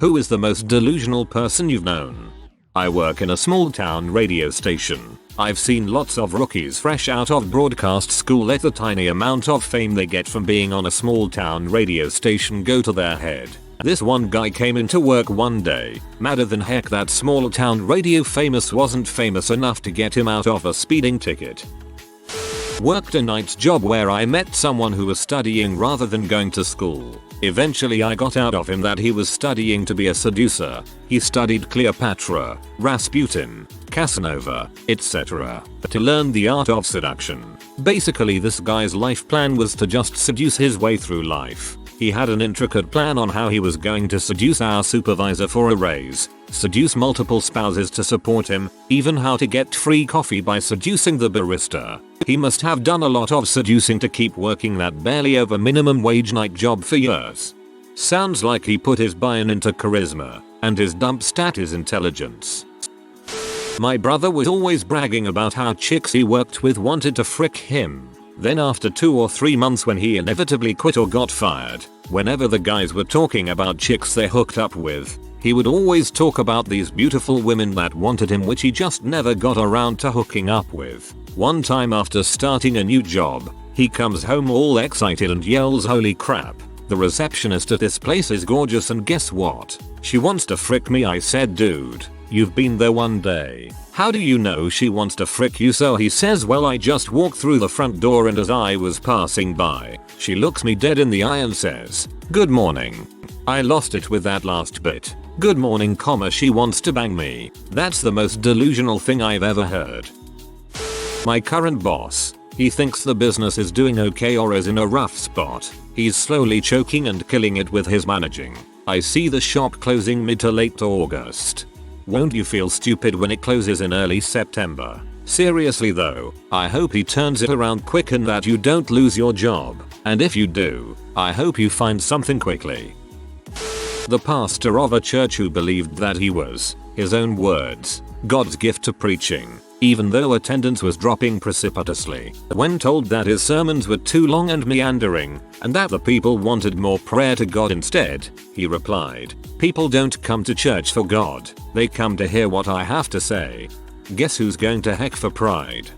Who is the most delusional person you've known? I work in a small town radio station. I've seen lots of rookies fresh out of broadcast school let the tiny amount of fame they get from being on a small town radio station go to their head. This one guy came into work one day, madder than heck that small town radio famous wasn't famous enough to get him out of a speeding ticket. Worked a night job where I met someone who was studying rather than going to school. Eventually I got out of him that he was studying to be a seducer. He studied Cleopatra, Rasputin, Casanova, etc. to learn the art of seduction. Basically this guy's life plan was to just seduce his way through life. He had an intricate plan on how he was going to seduce our supervisor for a raise, seduce multiple spouses to support him, even how to get free coffee by seducing the barista. He must have done a lot of seducing to keep working that barely over minimum wage night job for years. Sounds like he put his buy-in into charisma, and his dump stat is intelligence. My brother was always bragging about how chicks he worked with wanted to frick him. Then after 2 or 3 months when he inevitably quit or got fired, whenever the guys were talking about chicks they hooked up with, he would always talk about these beautiful women that wanted him which he just never got around to hooking up with. One time after starting a new job, he comes home all excited and yells, "Holy crap, the receptionist at this place is gorgeous and guess what? She wants to frick me." I said, "Dude, you've been there one day. How do you know she wants to frick you?" So he says, "Well, I just walked through the front door and as I was passing by, she looks me dead in the eye and says, 'Good morning.'" I lost it with that last bit. "Good morning, comma, she wants to bang me." That's the most delusional thing I've ever heard. My current boss. He thinks the business is doing okay or is in a rough spot. He's slowly choking and killing it with his managing. I see the shop closing mid to late August. Won't you feel stupid when it closes in early September? Seriously though, I hope he turns it around quick and that you don't lose your job. And if you do, I hope you find something quickly. The pastor of a church who believed that he was, his own words, God's gift to preaching, even though attendance was dropping precipitously. When told that his sermons were too long and meandering, and that the people wanted more prayer to God instead, he replied, "People don't come to church for God, they come to hear what I have to say." Guess who's going to heck for pride?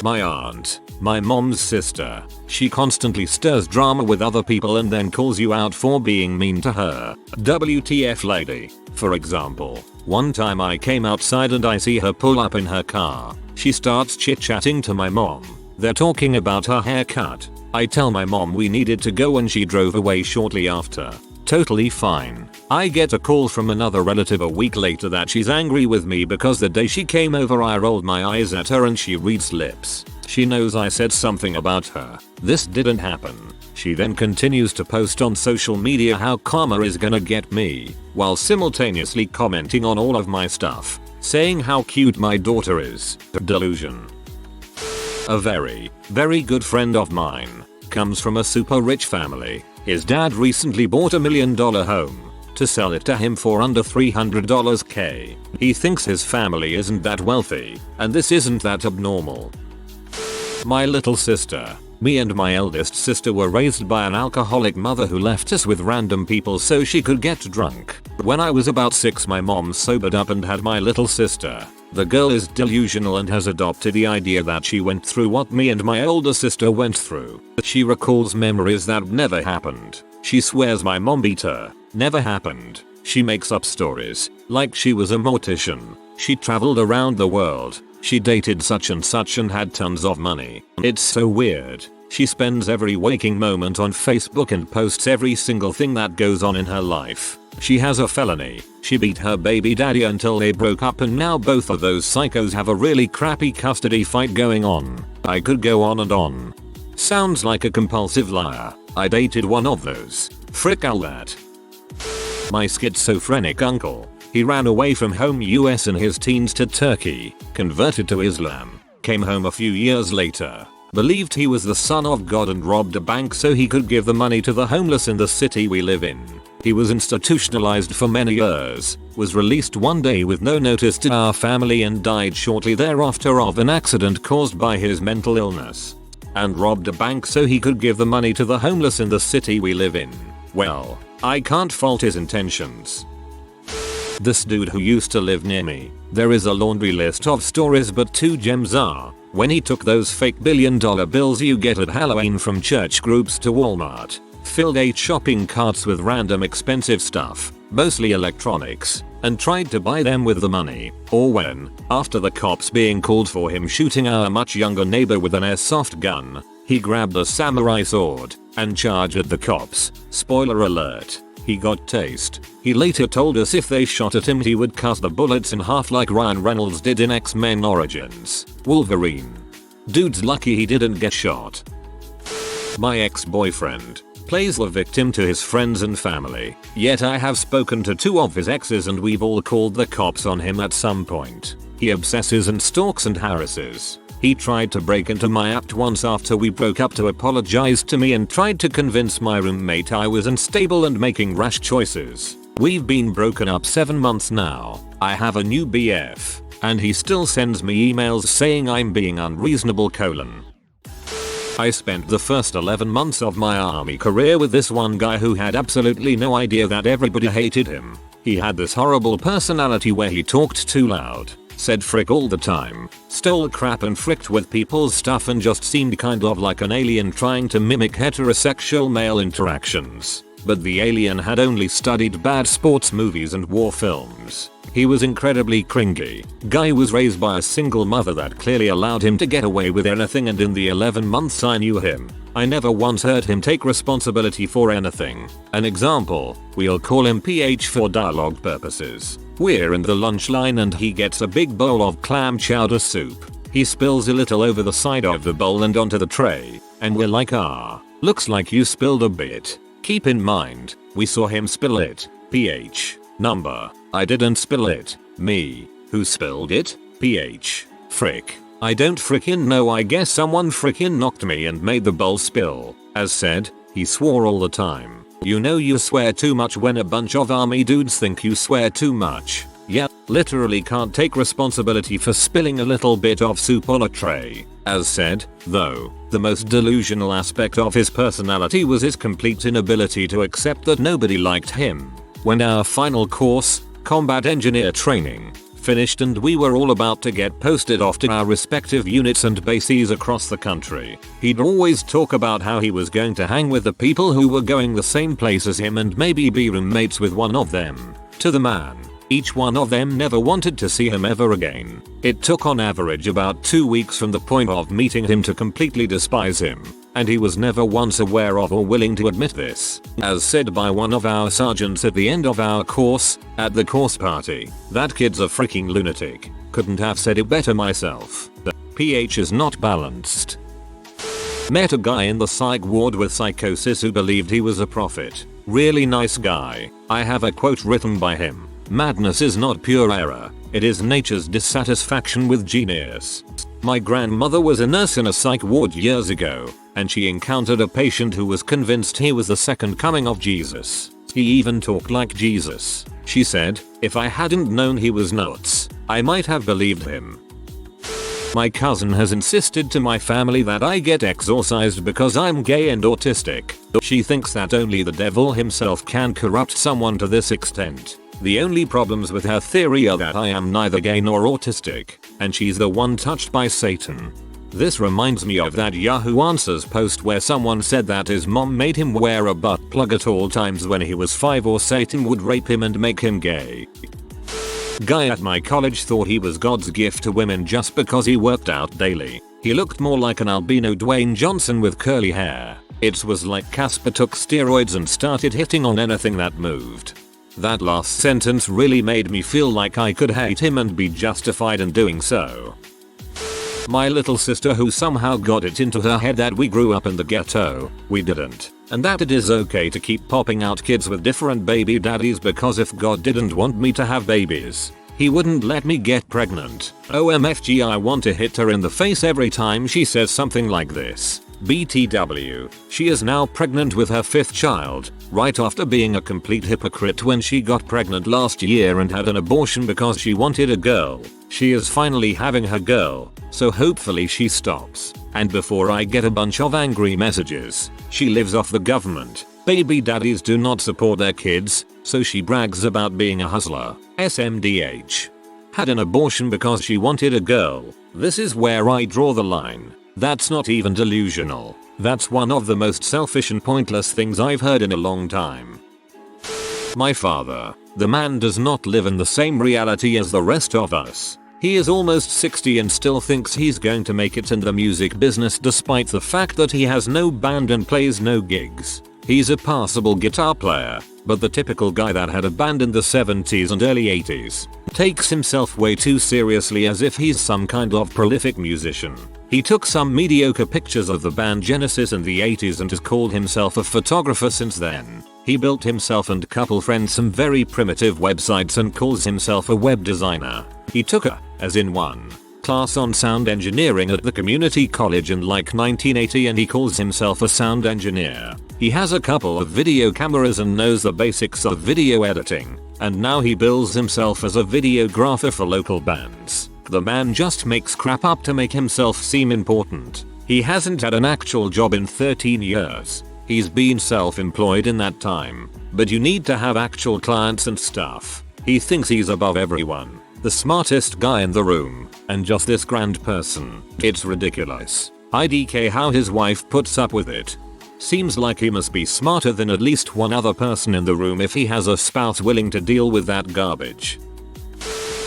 My aunt, my mom's sister. She constantly stirs drama with other people and then calls you out for being mean to her. WTF lady. For example, one time I came outside and I see her pull up in her car. She starts chit-chatting to my mom. They're talking about her haircut. I tell my mom we needed to go and she drove away shortly after. Totally fine. I get a call from another relative a week later that she's angry with me because the day she came over I rolled my eyes at her and she reads lips. She knows I said something about her. This didn't happen. She then continues to post on social media how karma is gonna get me, while simultaneously commenting on all of my stuff, saying how cute my daughter is. Delusion. A very, very good friend of mine comes from a super rich family. His dad recently bought $1 million home to sell it to him for under $300 K. He thinks his family isn't that wealthy, and this isn't that abnormal. My little sister. Me and my eldest sister were raised by an alcoholic mother who left us with random people so she could get drunk. When I was about 6 my mom sobered up and had my little sister. The girl is delusional and has adopted the idea that she went through what me and my older sister went through. She recalls memories that never happened. She swears my mom beat her. Never happened. She makes up stories, like she was a mortician. She traveled around the world. She dated such and such and had tons of money. It's so weird. She spends every waking moment on Facebook and posts every single thing that goes on in her life. She has a felony. She beat her baby daddy until they broke up and now both of those psychos have a really crappy custody fight going on. I could go on and on. Sounds like a compulsive liar. I dated one of those. Frick all that. My schizophrenic uncle. He ran away from home US in his teens to Turkey, converted to Islam, came home a few years later, believed he was the son of God and robbed a bank so he could give the money to the homeless in the city we live in. He was institutionalized for many years, was released one day with no notice to our family and died shortly thereafter of an accident caused by his mental illness. And robbed a bank so he could give the money to the homeless in the city we live in. Well, I can't fault his intentions. This dude who used to live near me, there is a laundry list of stories, but 2 gems are when he took those fake $1 billion bills you get at Halloween from church groups to Walmart, filled 8 shopping carts with random expensive stuff, mostly electronics, and tried to buy them with the money, or when, after the cops being called for him shooting our much younger neighbor with an airsoft gun, he grabbed a samurai sword and charged at the cops. Spoiler alert, he got tased. He later told us if they shot at him he would cut the bullets in half like Ryan Reynolds did in X-Men Origins Wolverine. Dude's lucky he didn't get shot. My ex-boyfriend plays the victim to his friends and family, yet I have spoken to 2 of his exes and we've all called the cops on him at some point. He obsesses and stalks and harasses. He tried to break into my app once after we broke up to apologize to me and tried to convince my roommate I was unstable and making rash choices. We've been broken up 7 months now. I have a new BF, and he still sends me emails saying I'm being unreasonable. I spent the first 11 months of my army career with this one guy who had absolutely no idea that everybody hated him. He had this horrible personality where he talked too loud, said frick all the time, stole crap and fricked with people's stuff, and just seemed kind of like an alien trying to mimic heterosexual male interactions. But the alien had only studied bad sports movies and war films. He was incredibly cringy. Guy was raised by a single mother that clearly allowed him to get away with anything, and in the 11 months I knew him, I never once heard him take responsibility for anything. An example, we'll call him PH for dialogue purposes. We're in the lunch line and he gets a big bowl of clam chowder soup. He spills a little over the side of the bowl and onto the tray, and we're like, looks like you spilled a bit. Keep in mind, we saw him spill it. PH. Number. I didn't spill it. Me. Who spilled it? PH. Frick. I don't frickin' know, I guess someone frickin' knocked me and made the bowl spill. As said, he swore all the time. You know you swear too much when a bunch of army dudes think you swear too much. Yeah, literally can't take responsibility for spilling a little bit of soup on a tray. As said, though, the most delusional aspect of his personality was his complete inability to accept that nobody liked him. When our final course, combat engineer training, finished and we were all about to get posted off to our respective units and bases across the country, he'd always talk about how he was going to hang with the people who were going the same place as him and maybe be roommates with one of them. To the man, each one of them never wanted to see him ever again. It took on average about 2 weeks from the point of meeting him to completely despise him, and he was never once aware of or willing to admit this. As said by one of our sergeants at the end of our course, at the course party, that kid's a freaking lunatic. Couldn't have said it better myself. The PH is not balanced. Met a guy in the psych ward with psychosis who believed he was a prophet. Really nice guy. I have a quote written by him. Madness is not pure error, it is nature's dissatisfaction with genius. My grandmother was a nurse in a psych ward years ago, and she encountered a patient who was convinced he was the second coming of Jesus. He even talked like Jesus. She said, if I hadn't known he was nuts, I might have believed him. My cousin has insisted to my family that I get exorcised because I'm gay and autistic. She thinks that only the devil himself can corrupt someone to this extent. The only problems with her theory are that I am neither gay nor autistic, and she's the one touched by Satan. This reminds me of that Yahoo Answers post where someone said that his mom made him wear a butt plug at all times when he was 5 or Satan would rape him and make him gay. Guy at my college thought he was God's gift to women just because he worked out daily. He looked more like an albino Dwayne Johnson with curly hair. It was like Casper took steroids and started hitting on anything that moved. That last sentence really made me feel like I could hate him and be justified in doing so. My little sister who somehow got it into her head that we grew up in the ghetto, we didn't, and that it is okay to keep popping out kids with different baby daddies because if God didn't want me to have babies, he wouldn't let me get pregnant. OMFG, I want to hit her in the face every time she says something like this. BTW, she is now pregnant with her 5th child, right after being a complete hypocrite when she got pregnant last year and had an abortion because she wanted a girl. She is finally having her girl, so hopefully she stops. And before I get a bunch of angry messages, she lives off the government, Baby daddies do not support their kids, so she brags about being a hustler. SMDH. Had an abortion because she wanted a girl. This is where I draw the line. That's not even delusional. That's one of the most selfish and pointless things I've heard in a long time. My father. The man does not live in the same reality as the rest of us. He is almost 60 and still thinks he's going to make it in the music business despite the fact that he has no band and plays no gigs. He's a passable guitar player, but the typical guy that had a band in the 70s and early 80s. Takes himself way too seriously as if he's some kind of prolific musician. He took some mediocre pictures of the band Genesis in the 80s and has called himself a photographer since then. He built himself and couple friends some very primitive websites and calls himself a web designer. He took a, as in one, class on sound engineering at the community college in like 1980 and he calls himself a sound engineer. He has a couple of video cameras and knows the basics of video editing. And now he bills himself as a videographer for local bands. The man just makes crap up to make himself seem important. He hasn't had an actual job in 13 years. He's been self-employed in that time. But you need to have actual clients and stuff. He thinks he's above everyone. The smartest guy in the room. And just this grand person. It's ridiculous. IDK how his wife puts up with it. Seems like he must be smarter than at least one other person in the room if he has a spouse willing to deal with that garbage.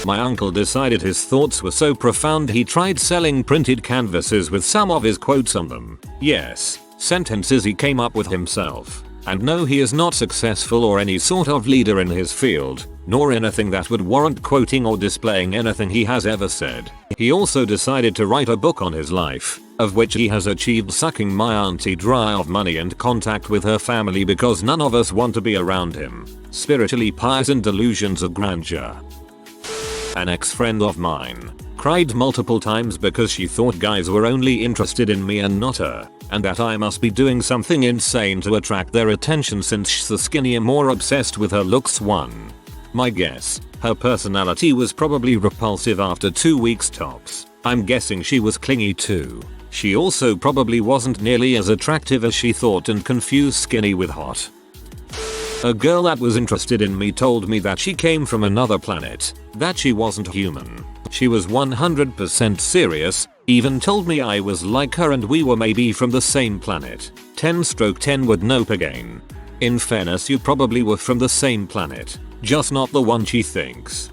My uncle decided his thoughts were so profound he tried selling printed canvases with some of his quotes on them. Yes, sentences he came up with himself. And no, he is not successful or any sort of leader in his field, nor anything that would warrant quoting or displaying anything he has ever said. He also decided to write a book on his life, of which he has achieved sucking my auntie dry of money and contact with her family because none of us want to be around him. Spiritually pious and delusions of grandeur. An ex-friend of mine cried multiple times because she thought guys were only interested in me and not her, and that I must be doing something insane to attract their attention since she's the skinnier, more obsessed with her looks one. My guess, her personality was probably repulsive after 2 weeks tops. I'm guessing she was clingy too. She also probably wasn't nearly as attractive as she thought and confused skinny with hot. A girl that was interested in me told me that she came from another planet, that she wasn't human. She was 100% serious, even told me I was like her and we were maybe from the same planet. 10/10 would nope again. In fairness, you probably were from the same planet, just not the one she thinks.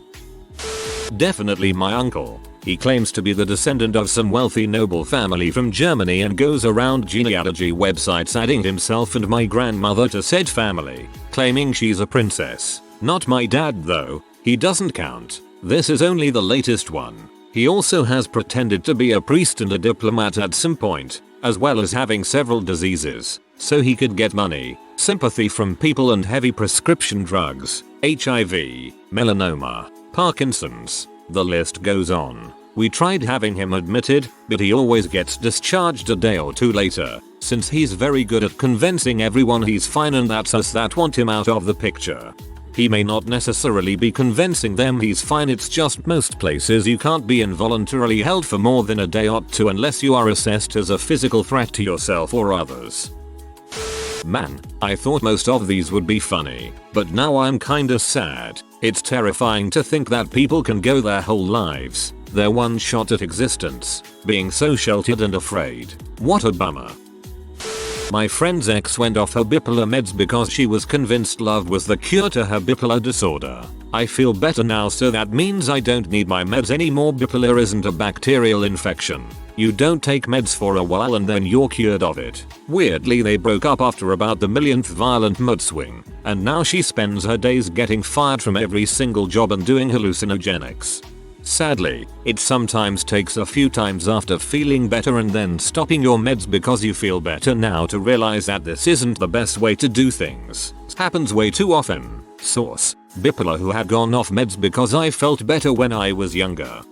Definitely my uncle. He claims to be the descendant of some wealthy noble family from Germany and goes around genealogy websites adding himself and my grandmother to said family, claiming she's a princess. Not my dad though, he doesn't count. This is only the latest one. He also has pretended to be a priest and a diplomat at some point, as well as having several diseases, so he could get money, sympathy from people and heavy prescription drugs, HIV, melanoma, Parkinson's. The list goes on. We tried having him admitted, but he always gets discharged a day or two later, since he's very good at convincing everyone he's fine and that's us that want him out of the picture. He may not necessarily be convincing them he's fine, it's just most places you can't be involuntarily held for more than a day or two unless you are assessed as a physical threat to yourself or others. Man, I thought most of these would be funny, but now I'm kinda sad. It's terrifying to think that people can go their whole lives, their one shot at existence, being so sheltered and afraid. What a bummer. My friend's ex went off her bipolar meds because she was convinced love was the cure to her bipolar disorder. I feel better now, so that means I don't need my meds anymore. Bipolar isn't a bacterial infection. You don't take meds for a while and then you're cured of it. Weirdly, they broke up after about the millionth violent mood swing, and now she spends her days getting fired from every single job and doing hallucinogenics. Sadly, it sometimes takes a few times after feeling better and then stopping your meds because you feel better now to realize that this isn't the best way to do things. It happens way too often. Source: bipolar who had gone off meds because I felt better when I was younger.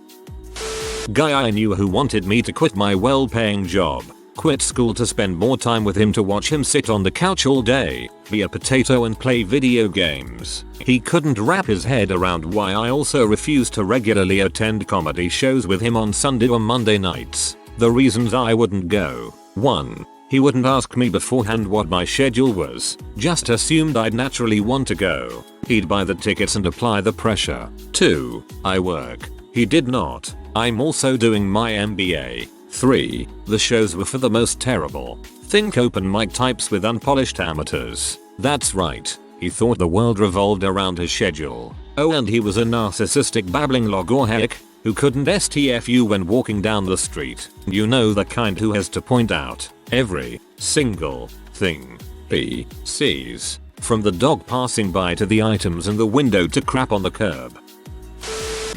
Guy I knew who wanted me to quit my well-paying job, quit school to spend more time with him to watch him sit on the couch all day, be a potato and play video games. He couldn't wrap his head around why I also refused to regularly attend comedy shows with him on Sunday or Monday nights. The reasons I wouldn't go: 1. He wouldn't ask me beforehand what my schedule was, just assumed I'd naturally want to go. He'd buy the tickets and apply the pressure. 2. I work. He did not. I'm also doing my MBA. 3. The shows were for the most terrible. Think open mic types with unpolished amateurs. That's right. He thought the world revolved around his schedule. Oh, and he was a narcissistic babbling logorrheic who couldn't STF you when walking down the street. You know, the kind who has to point out every single thing he sees, from the dog passing by to the items in the window to crap on the curb.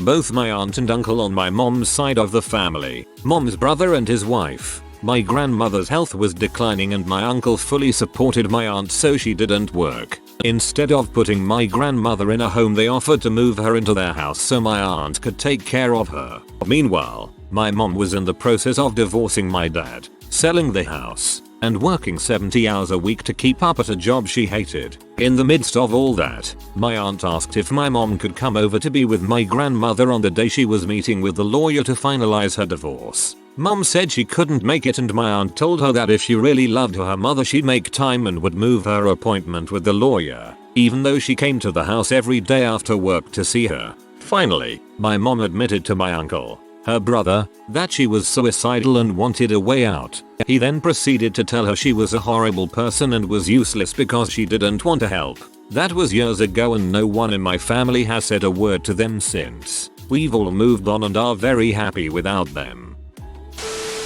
Both my aunt and uncle on my mom's side of the family, mom's brother and his wife. My grandmother's health was declining and my uncle fully supported my aunt so she didn't work. Instead of putting my grandmother in a home, they offered to move her into their house so my aunt could take care of her. Meanwhile, my mom was in the process of divorcing my dad, selling the house, and working 70 hours a week to keep up at a job she hated. In the midst of all that, my aunt asked if my mom could come over to be with my grandmother on the day she was meeting with the lawyer to finalize her divorce. Mom said she couldn't make it and my aunt told her that if she really loved her mother she'd make time and would move her appointment with the lawyer, even though she came to the house every day after work to see her. Finally, my mom admitted to my uncle, her brother, that she was suicidal and wanted a way out. He then proceeded to tell her she was a horrible person and was useless because she didn't want to help. That was years ago and no one in my family has said a word to them since. We've all moved on and are very happy without them.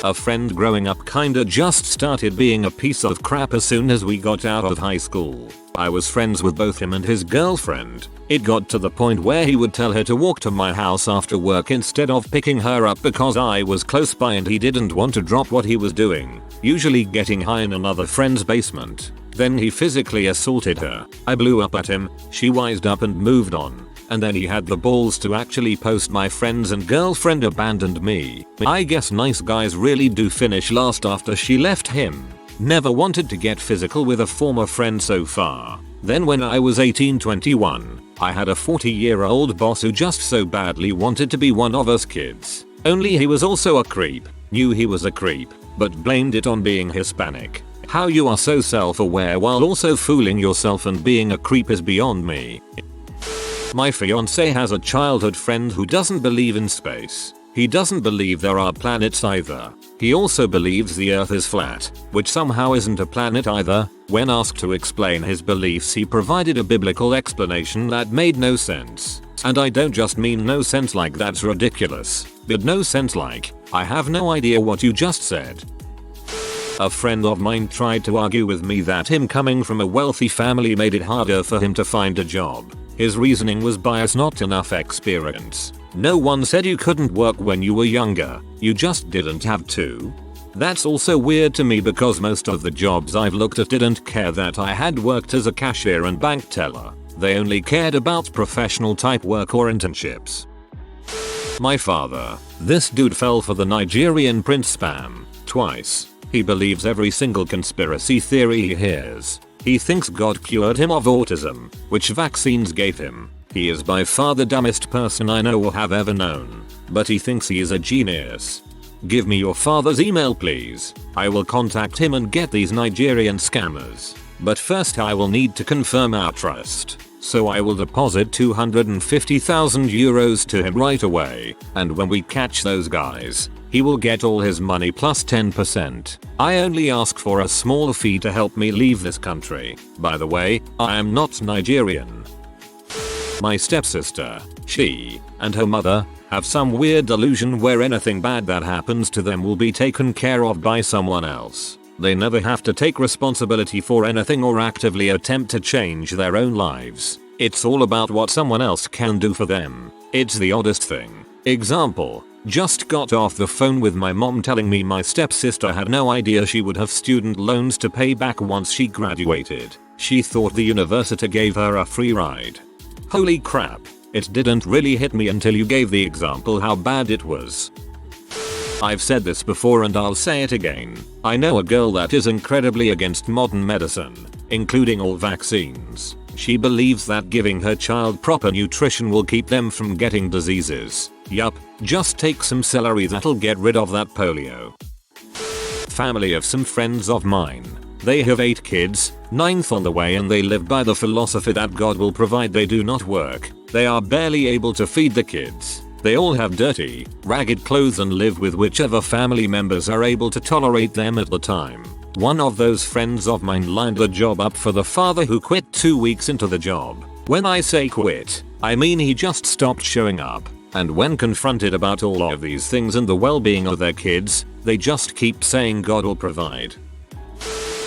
A friend growing up kinda just started being a piece of crap as soon as we got out of high school. I was friends with both him and his girlfriend. It got to the point where he would tell her to walk to my house after work instead of picking her up because I was close by and he didn't want to drop what he was doing, usually getting high in another friend's basement. Then he physically assaulted her. I blew up at him, she wised up and moved on. And then he had the balls to actually post my friends and girlfriend abandoned me. I guess nice guys really do finish last after she left him. Never wanted to get physical with a former friend so far. Then when I was 18-21, I had a 40-year-old boss who just so badly wanted to be one of us kids. Only he was also a creep. Knew he was a creep, but blamed it on being Hispanic. How you are so self-aware while also fooling yourself and being a creep is beyond me. My fiance has a childhood friend who doesn't believe in space. He doesn't believe there are planets either. He also believes the Earth is flat, which somehow isn't a planet either. When asked to explain his beliefs, he provided a biblical explanation that made no sense. And I don't just mean no sense like that's ridiculous, but no sense like, I have no idea what you just said. A friend of mine tried to argue with me that him coming from a wealthy family made it harder for him to find a job. His reasoning was bias, not enough experience. No one said you couldn't work when you were younger, you just didn't have to. That's also weird to me because most of the jobs I've looked at didn't care that I had worked as a cashier and bank teller. They only cared about professional type work or internships. My father. This dude fell for the Nigerian prince spam twice. He believes every single conspiracy theory he hears. He thinks God cured him of autism, which vaccines gave him. He is by far the dumbest person I know or have ever known. But he thinks he is a genius. Give me your father's email please. I will contact him and get these Nigerian scammers. But first I will need to confirm our trust. So I will deposit 250,000 euros to him right away. And when we catch those guys, he will get all his money plus 10%. I only ask for a small fee to help me leave this country. By the way, I am not Nigerian. My stepsister, she, and her mother, have some weird delusion where anything bad that happens to them will be taken care of by someone else. They never have to take responsibility for anything or actively attempt to change their own lives. It's all about what someone else can do for them. It's the oddest thing. Example. Just got off the phone with my mom telling me my stepsister had no idea she would have student loans to pay back once she graduated. She thought the university gave her a free ride. Holy crap. It didn't really hit me until you gave the example how bad it was. I've said this before and I'll say it again. I know a girl that is incredibly against modern medicine, including all vaccines. She believes that giving her child proper nutrition will keep them from getting diseases. Yup, just take some celery, that'll get rid of that polio. family of some friends of mine. They have 8 kids, 9th on the way, and they live by the philosophy that God will provide. They do not work. They are barely able to feed the kids. They all have dirty, ragged clothes and live with whichever family members are able to tolerate them at the time. One of those friends of mine lined the job up for the father, who quit 2 weeks into the job. When I say quit, I mean he just stopped showing up. And when confronted about all of these things and the well-being of their kids, they just keep saying God will provide.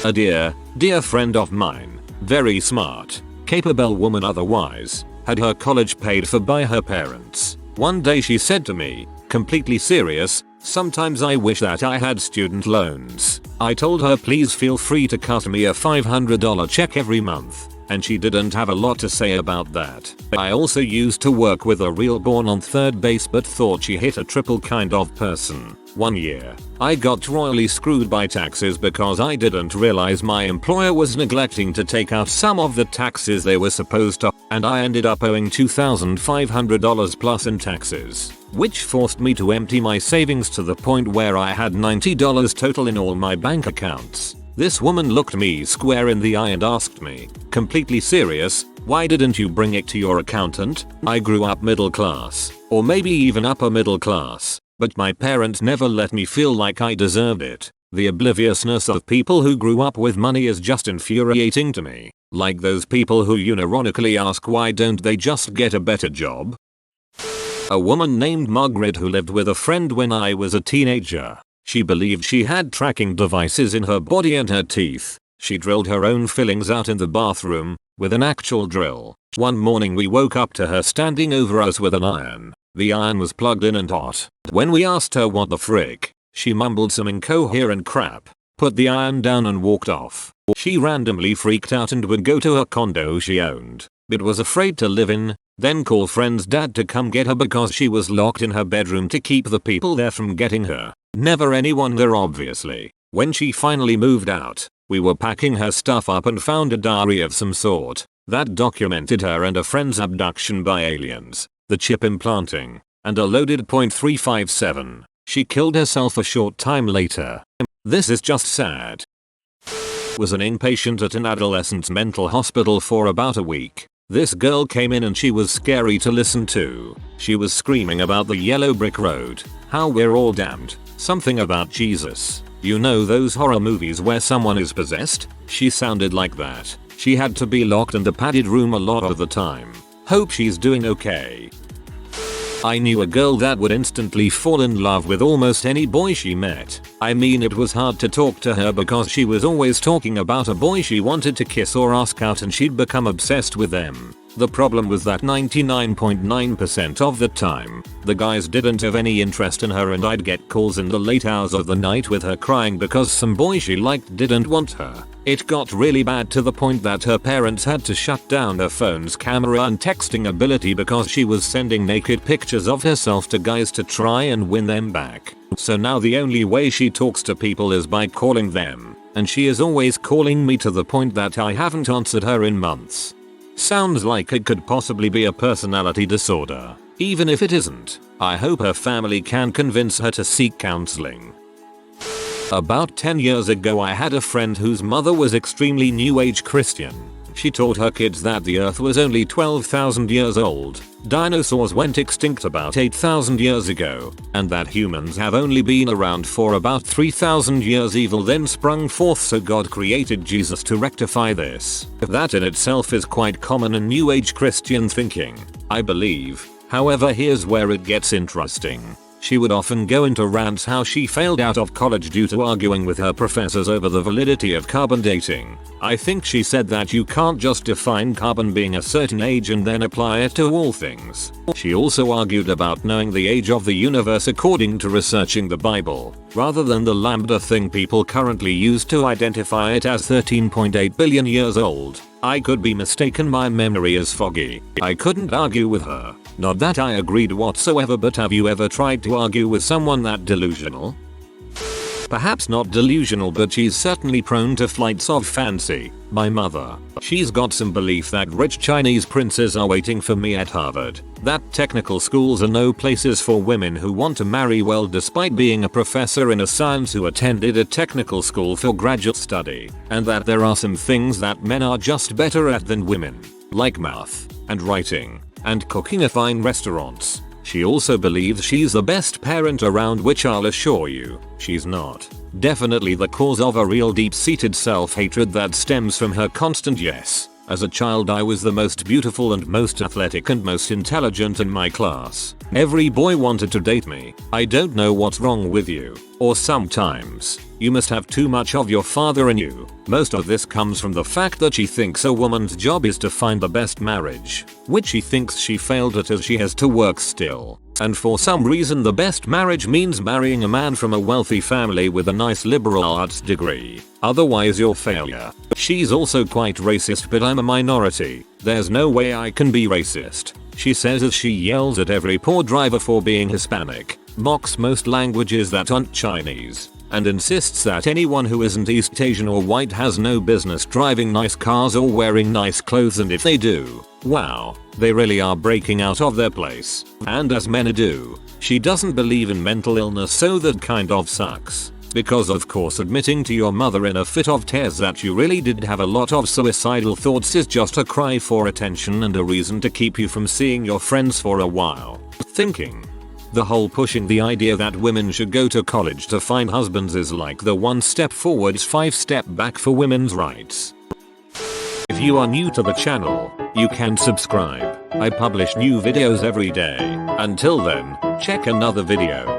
A dear friend of mine, very smart, capable woman otherwise, had her college paid for by her parents. One day she said to me, completely serious, "Sometimes I wish that I had student loans." I told her please feel free to cut me a $500 check every month, and she didn't have a lot to say about that. I also used to work with a real born on third base but thought she hit a triple kind of person. One year, I got royally screwed by taxes because I didn't realize my employer was neglecting to take out some of the taxes they were supposed to, and I ended up owing $2,500 plus in taxes, which forced me to empty my savings to the point where I had $90 total in all my bank accounts. This woman looked me square in the eye and asked me, completely serious, "Why didn't you bring it to your accountant?" I grew up middle class, or maybe even upper middle class, but my parents never let me feel like I deserved it. The obliviousness of people who grew up with money is just infuriating to me. Like those people who unironically ask why don't they just get a better job? A woman named Margaret who lived with a friend when I was a teenager. She believed she had tracking devices in her body and her teeth. She drilled her own fillings out in the bathroom with an actual drill. One morning we woke up to her standing over us with an iron. The iron was plugged in and hot. When we asked her what the frick, she mumbled some incoherent crap, put the iron down and walked off. She randomly freaked out and would go to her condo she owned, but was afraid to live in, then call friend's dad to come get her because she was locked in her bedroom to keep the people there from getting her. Never anyone there obviously. When she finally moved out, we were packing her stuff up and found a diary of some sort that documented her and a friend's abduction by aliens, the chip implanting, and a loaded .357. She killed herself a short time later. This is just sad. Was an inpatient at an adolescent's mental hospital for about a week. This girl came in and she was scary to listen to. She was screaming about the yellow brick road, how we're all damned, something about Jesus. You know those horror movies where someone is possessed? She sounded like that. She had to be locked in a padded room a lot of the time. Hope she's doing okay. I knew a girl that would instantly fall in love with almost any boy she met. I mean, it was hard to talk to her because she was always talking about a boy she wanted to kiss or ask out and she'd become obsessed with them. The problem was that 99.9% of the time, the guys didn't have any interest in her and I'd get calls in the late hours of the night with her crying because some boy she liked didn't want her. It got really bad to the point that her parents had to shut down her phone's camera and texting ability because she was sending naked pictures of herself to guys to try and win them back. So now the only way she talks to people is by calling them, and she is always calling me to the point that I haven't answered her in months. Sounds like it could possibly be a personality disorder. Even if it isn't, I hope her family can convince her to seek counseling. About 10 years ago I had a friend whose mother was extremely New Age Christian. She taught her kids that the earth was only 12,000 years old, dinosaurs went extinct about 8,000 years ago, and that humans have only been around for about 3,000 years. Evil then sprung forth, so God created Jesus to rectify this. That in itself is quite common in New Age Christian thinking, I believe. However, here's where it gets interesting. She would often go into rants how she failed out of college due to arguing with her professors over the validity of carbon dating. I think she said that you can't just define carbon being a certain age and then apply it to all things. She also argued about knowing the age of the universe according to researching the Bible, rather than the lambda thing people currently use to identify it as 13.8 billion years old. I could be mistaken, my memory is foggy. I couldn't argue with her. Not that I agreed whatsoever, but have you ever tried to argue with someone that delusional? perhaps not delusional, but she's certainly prone to flights of fancy. My mother. She's got some belief that rich Chinese princes are waiting for me at Harvard. That technical schools are no places for women who want to marry well, despite being a professor in a science who attended a technical school for graduate study. And that there are some things that men are just better at than women. Like math, and writing, and cooking at fine restaurants. She also believes she's the best parent around, which I'll assure you, she's not. Definitely the cause of a real deep-seated self-hatred that stems from her constant yes. As a child I was the most beautiful and most athletic and most intelligent in my class. Every boy wanted to date me. I don't know what's wrong with you. Or sometimes, you must have too much of your father in you. Most of this comes from the fact that she thinks a woman's job is to find the best marriage, which she thinks she failed at as she has to work still. And for some reason the best marriage means marrying a man from a wealthy family with a nice liberal arts degree. Otherwise you're failure. She's also quite racist, but I'm a minority. There's no way I can be racist, she says as she yells at every poor driver for being Hispanic, mocks most languages that aren't Chinese, and insists that anyone who isn't East Asian or white has no business driving nice cars or wearing nice clothes, and if they do, wow, they really are breaking out of their place. And as men do, she doesn't believe in mental illness, so that kind of sucks. Because of course admitting to your mother in a fit of tears that you really did have a lot of suicidal thoughts is just a cry for attention and a reason to keep you from seeing your friends for a while. Thinking. The whole pushing the idea that women should go to college to find husbands is like the 1 step forwards 5 step back for women's rights. If you are new to the channel, you can subscribe. I publish new videos every day. Until then, check another video.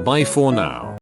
Bye for now.